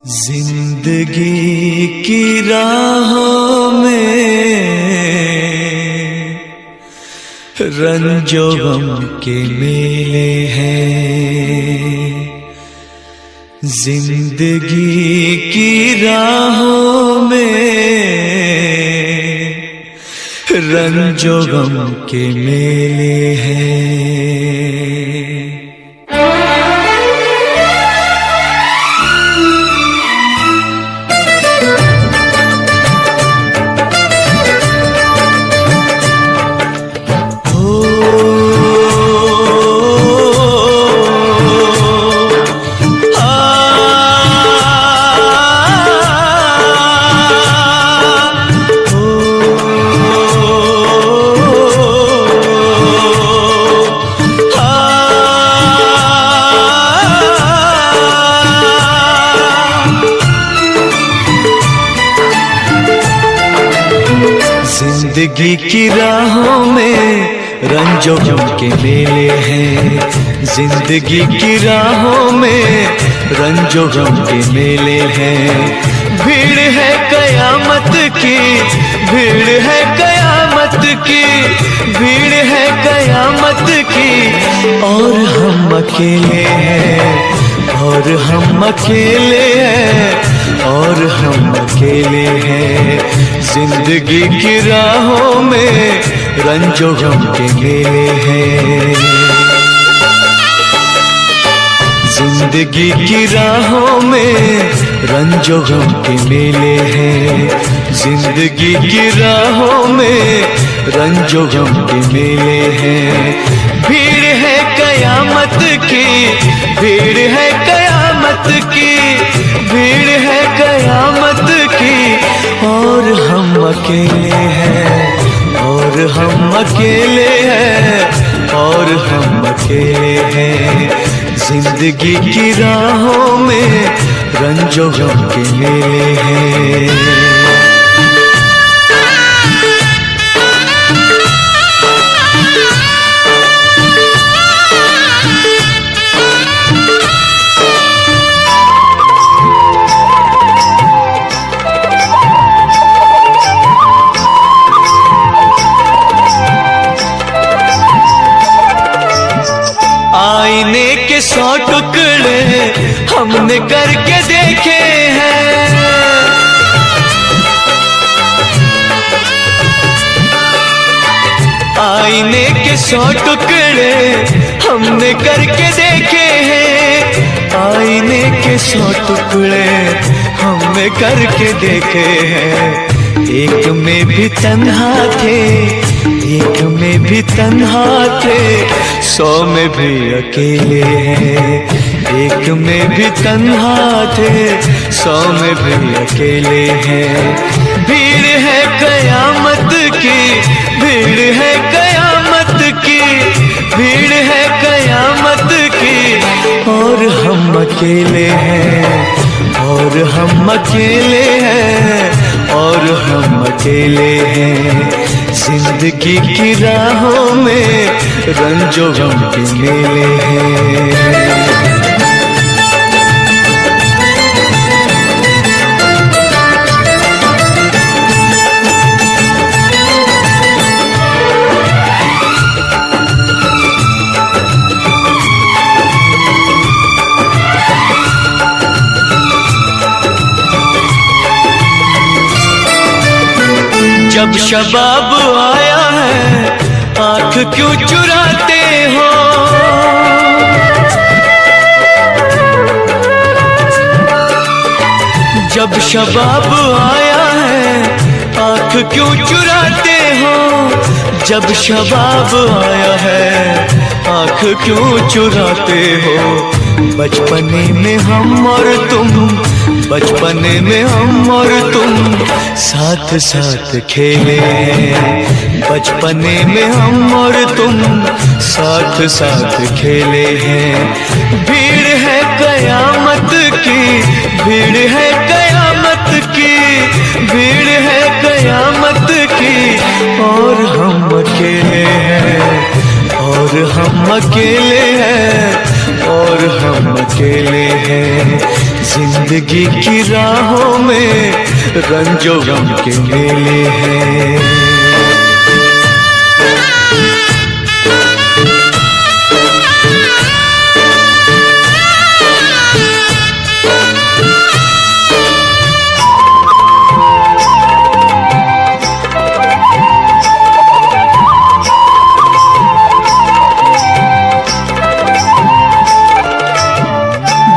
जिंदगी की राहों में रंजो गम के मेले हैं। जिंदगी की राहों में रंजो गम के मेले हैं। जिंदगी की राहों में रंजो गम के मेले हैं। जिंदगी की राहों में रंजो गम के मेले हैं। भीड़ है कयामत की, भीड़ है कयामत की, भीड़ है कयामत की। और हम अकेले हैं, और हम अकेले हैं, और हम अकेले हैं। जिंदगी की राहों में रंजो गम के मेले हैं। जिंदगी की राहों में रंजो गम के मेले हैं। जिंदगी की राहों में रंजो गम के मेले हैं। भीड़ है कयामत की, भीड़ है कयामत की, भीड़ है कयामत की। और हम अकेले हैं, और हम अकेले हैं, और हम अकेले हैं। जिंदगी की राहों में रंजो गम के मेले हैं। आईने के 100 टुकड़े हमने करके देखे हैं। आईने के 100 टुकड़े हमने करके देखे हैं। आईने के 100 टुकड़े हमने करके देखे हैं। एक में भी तन्हा थे, एक में भी तन्हा थे, 100 में भी अकेले हैं। एक में भी तन्हा थे, 100 में भी अकेले हैं। भीड़ है कयामत की, भीड़ है कयामत की, भीड़ है कयामत की। और हम अकेले हैं, और हम अकेले हैं, और हम अकेले हैं। जिंदगी की राहों में रंजो गम के मेले हैं। जब शबाब आया है आँख क्यों चुराते हो। जब शबाब आया है आँख क्यों चुराते हो। जब शबाब आया है आँख क्यों चुराते हो। बचपने में हम और तुम, बचपने में हम और तुम साथ साथ खेले हैं। बचपने में हम और तुम साथ साथ खेले हैं। भीड़ है कयामत की, भीड़ है कयामत की, भीड़ है कयामत की। और हम अकेले हैं, और हम अकेले हैं, और हम अकेले हैं। जिंदगी की राहों में रंजो गम के मेले हैं।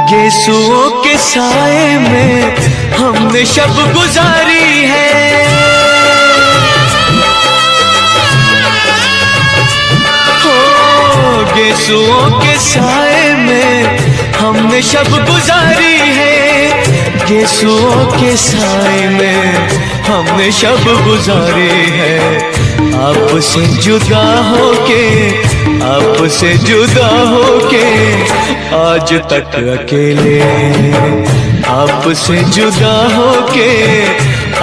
गेसुओं के साए में हमने शब गुजारी है, हो गेसुओं के साए में हमने शब गुजारी है, गेसुओं के साए में हमने शब गुजारी है। आपसे जुदा होके, आपसे जुदा होके आज तक अकेले, आपसे जुदा होके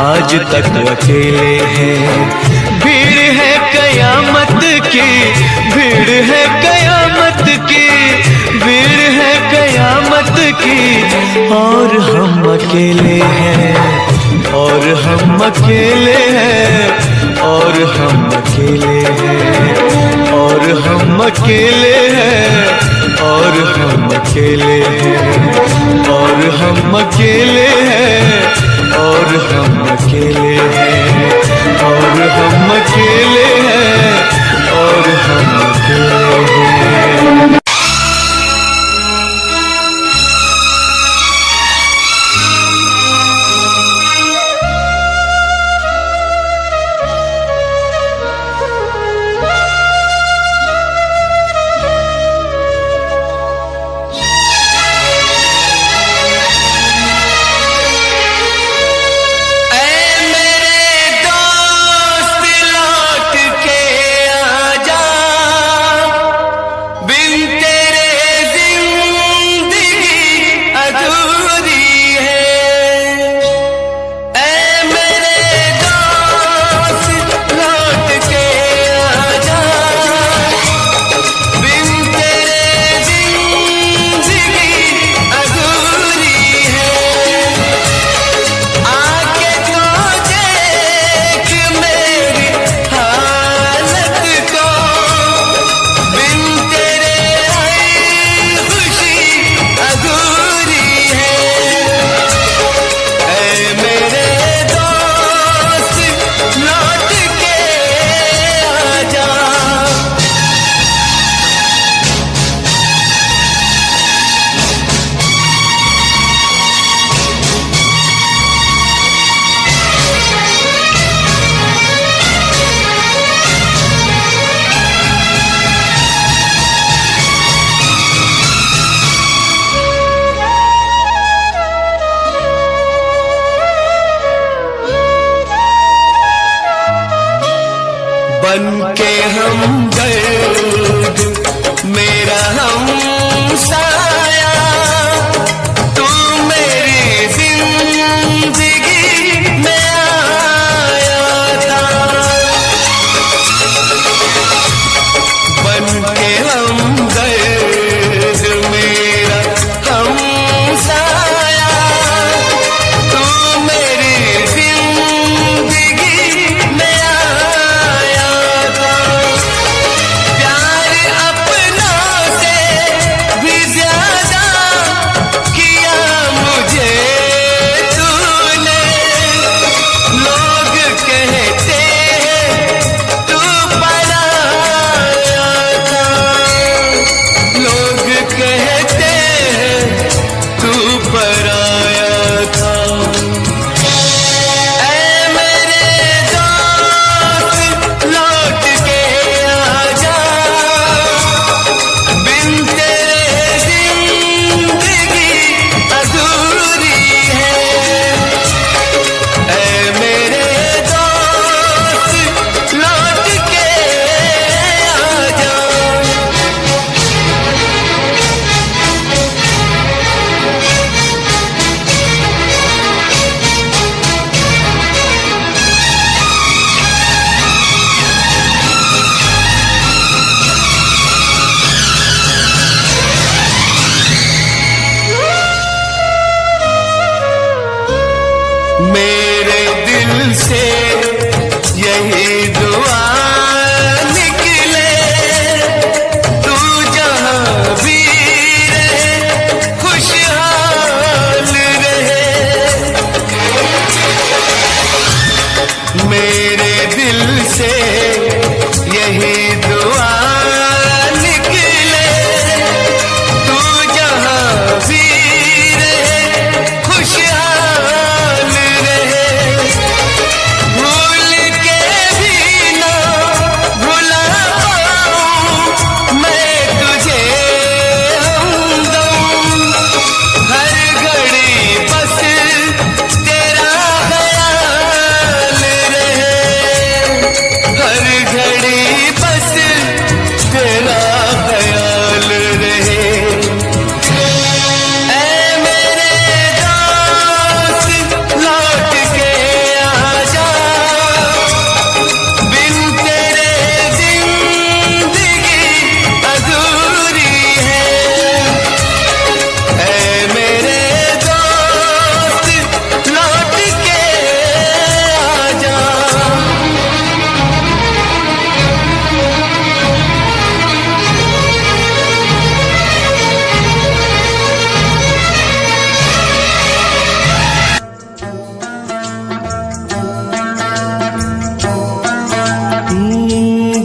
आज तक अकेले हैं। भीड़ है कयामत की, भीड़ है कयामत की, भीड़ है कयामत की, और हम अकेले हैं, और हम अकेले हैं, और हम अकेले हैं, और हम अकेले हैं, और हम अकेले हैं, और हम अकेले हैं, और हम अकेले हैं, और हम अकेले हैं, और हम अकेले हैं। बनके हमदर्द मेरा हमसाया, तू मेरी जिंदगी में आया था। बनके हमदर्द मेरा हमसाया, तू मेरी जिंदगी में आया था। मेरे दिल से यही दुआ निकले, तू जहां भी रहे खुशहाल रहे। मेरे दिल से यही दुआ निकले, तू जहां भी रहे खुशहाल रहे। भूल के भी ना भुला पाऊं मैं तुझे हमदम, हर घड़ी बस तेरा ख्याल रहे, हर घड़ी बस तेरा ख्याल रहे। ऐ मेरे दोस्त लौट के आजा, बिन तेरे जिंदगी अधूरी है। ऐ मेरे दोस्त लौट के आजा।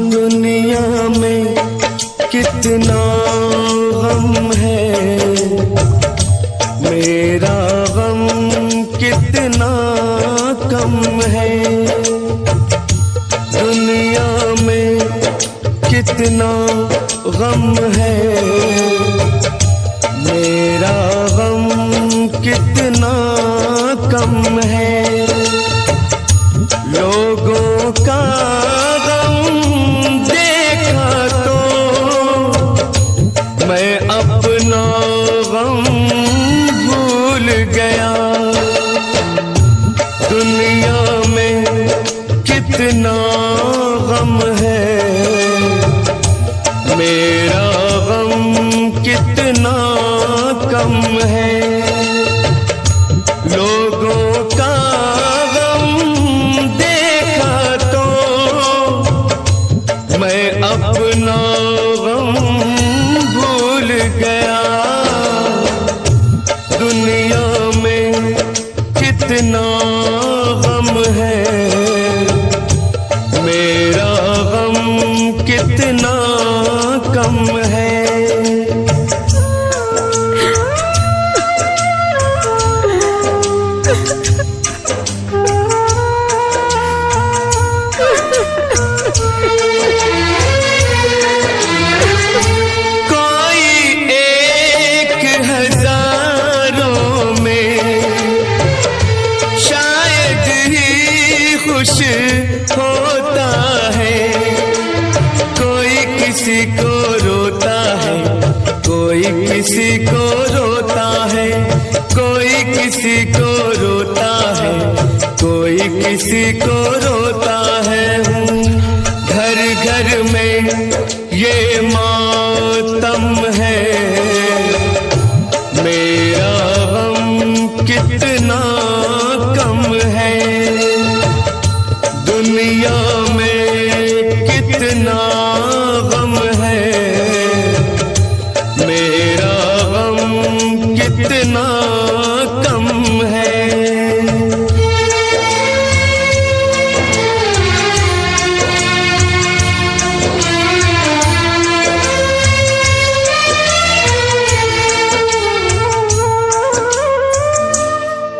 दुनिया में कितना गम है, मेरा गम कितना कम है। दुनिया में कितना गम है, मेरा गम कितना कम है। लोगों का गम देखा तो मैं अपना गम भूल गया। दुनिया में कितना गम है, मेरा गम कितना कम है। लोगों का मैं अपना गम भूल गया। दुनिया में कितना गम है, मेरा गम कितना कम है। खुश होता है कोई किसी को रोता है, कोई किसी को रोता है, कोई किसी को रोता है, कोई किसी को रोता है। घर घर में ये मातम है, मेरा गम कितना कम है। दुनिया में कितना गम है, मेरा गम कितना कम है।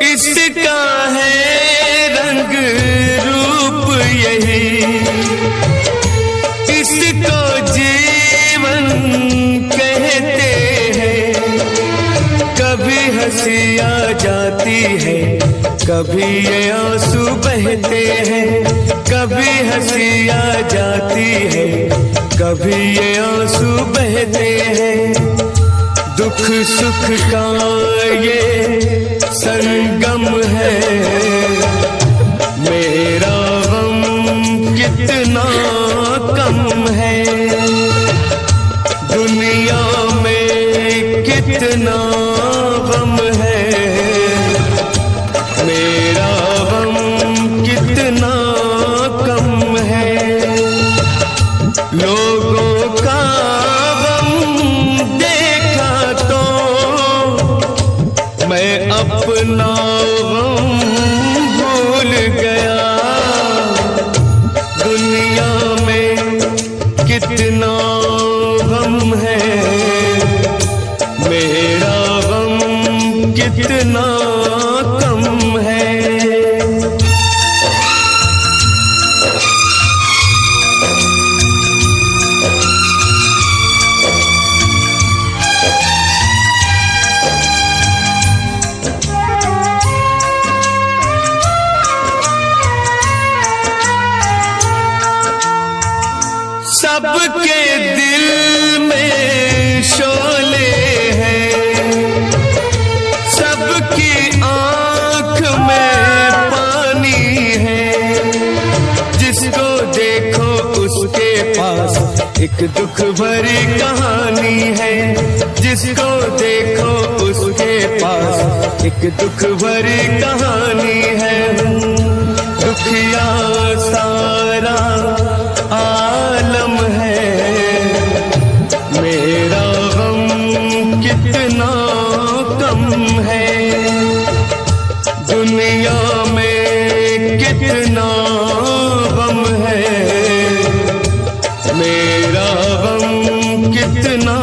इसका है रंग रूप यही, इसको जीवन कहते हैं। कभी हंसी आ जाती है, कभी ये आंसू बहते हैं। कभी हंसी आ जाती है, कभी ये आंसू बहते हैं। दुख सुख का ये संगम है, मेरा गम कितना कम है। दुनिया में कितना गम है, मेरा अपना गम भूल गया। दुनिया में कितना गम है, मेरा गम कितना कम है। सबके दिल में शोले हैं, सबकी आंख में पानी है। जिसको देखो उसके पास एक दुख भरी कहानी है। जिसको देखो उसके पास एक दुख भरी कहानी है। दुखिया सारा आलम है, मेरा गम कितना कम है। दुनिया में कितना गम है, मेरा गम कितना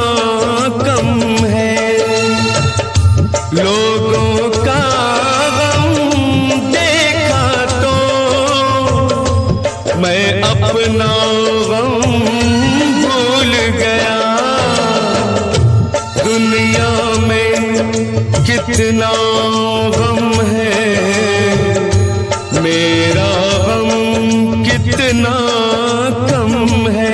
कम है। लोगों का गम देखा तो मैं अपना गम भूल गया। दुनिया में कितना गम है, मेरा गम कितना कम है।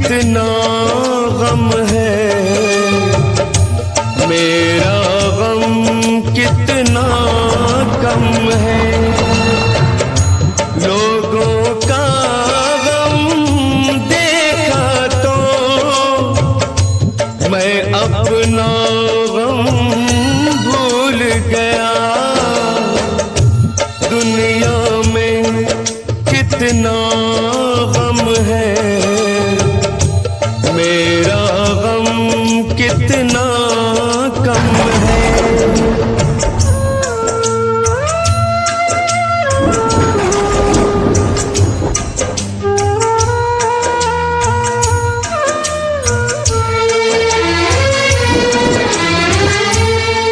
कितना गम है, मेरा गम कितना कम है। लोगों का गम देखा तो मैं अपना गम भूल गया। दुनिया में कितना गम है, मेरा गम कितना कम है।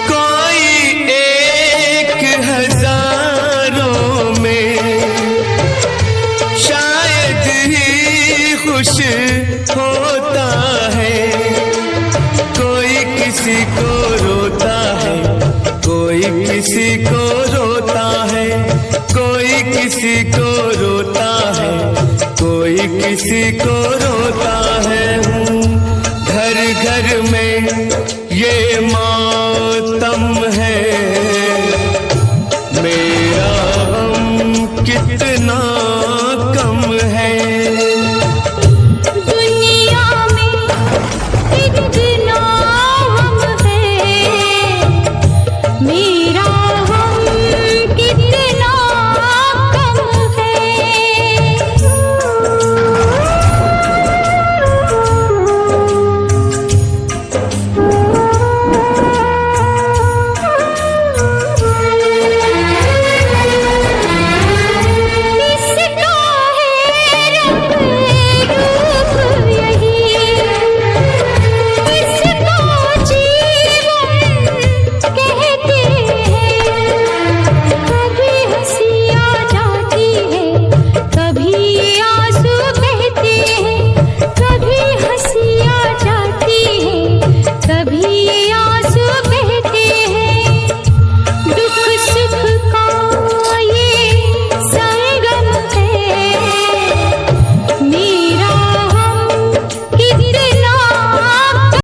कोई एक हजारों में शायद ही खुश होता है। कोई किसी को रोता है, कोई किसी को रोता है। कोई किसी को रोता है, कोई किसी को रोता है। घर घर में ये मातम है, मेरा